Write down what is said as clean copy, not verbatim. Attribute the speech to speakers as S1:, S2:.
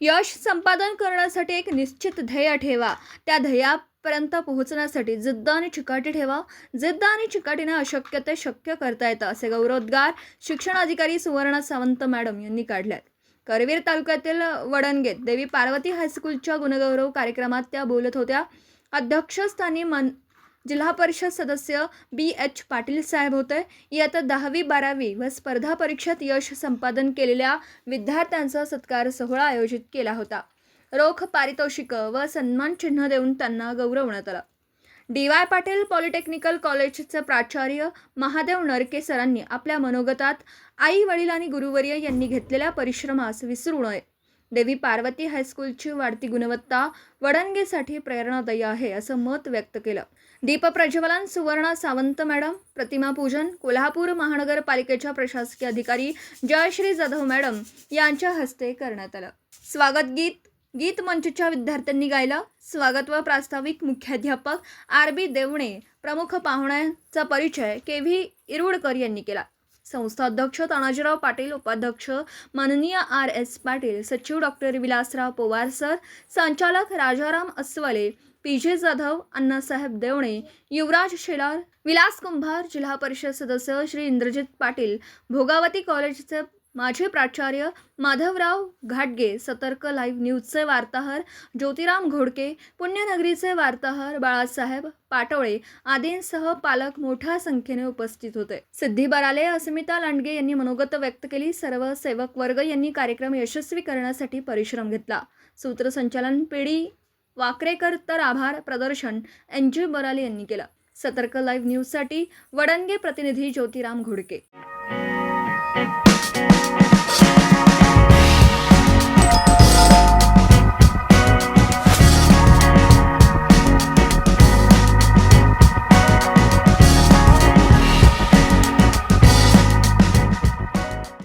S1: यश संपादन करण्यासाठी एक निश्चित ध्येय ठेवा. त्या ध्येयापर्यंत पोहोचण्यासाठी जिद्द आणि चिकाटी ठेवा. जिद्द आणि चिकाटीने अशक्य ते शक्य करता येतं, असे गौरवोद्गार शिक्षण अधिकारी सुवर्णा सावंत मॅडम यांनी काढले. करवीर तालुक्यातील वडणगेत देवी पार्वती हायस्कूलच्या गुणगौरव कार्यक्रमात त्या बोलत होत्या. अध्यक्षस्थानी जिल्हा परिषद सदस्य BH पाटील साहेब होते. इयत्ता 10वी 12वी व स्पर्धा परीक्षेत यश संपादन केलेल्या विद्यार्थ्यांचा सत्कार सोहळा आयोजित केला होता. रोख पारितोषिक व सन्मान चिन्ह देऊन त्यांना गौरवण्यात आलं. DY पाटील पॉलिटेक्निकल कॉलेजचे प्राचार्य महादेव नरके सरांनी आपल्या मनोगतात आई वडील आणि गुरुवर्य यांनी घेतलेल्या परिश्रमास विसरू नये. देवी पार्वती हायस्कूलची वाढती गुणवत्ता वडणगेसाठी प्रेरणादायी आहे, असं मत व्यक्त केलं. दीपप्रज्वलन सुवर्णा सावंत मॅडम, प्रतिमा पूजन कोल्हापूर महानगरपालिकेच्या प्रशासकीय अधिकारी जयश्री जाधव मॅडम यांच्या हस्ते करण्यात आलं. स्वागत गीत मंचच्या विद्यार्थ्यांनी गायलं. स्वागत व प्रास्ताविक मुख्याध्यापक RB देवणे, प्रमुख पाहुण्यांचा परिचय KV इरुडकर यांनी केला. संस्था अध्यक्ष तानाजीराव पाटील, उपाध्यक्ष माननीय RS पाटील, सचिव डॉक्टर विलासराव पवार सर, संचालक राजाराम अस्वले, PJ जाधव, अण्णासाहेब देवणे, युवराज शेलार, विलास कुंभार, जिल्हा परिषद सदस्य श्री इंद्रजित पाटील, भोगावती कॉलेजचे माजी प्राचार्य माधवराव घाटगे, सतर्क लाईव्ह न्यूजचे वार्ताहर ज्योतिराम घोडके, पुण्यनगरीचे वार्ताहर बाळासाहेब पाटोळे आदींसह पालक मोठ्या संख्येने उपस्थित होते. सिद्धी बराले, अस्मिता लांडगे यांनी मनोगत व्यक्त केली. सर्व सेवक वर्ग यांनी कार्यक्रम यशस्वी करण्यासाठी परिश्रम घेतला. सूत्रसंचालन PD वाकरेकर तर आभार प्रदर्शन NG बराले यांनी केलं. सतर्क लाईव्ह न्यूजसाठी वडणगे प्रतिनिधी ज्योतिराम घोडके.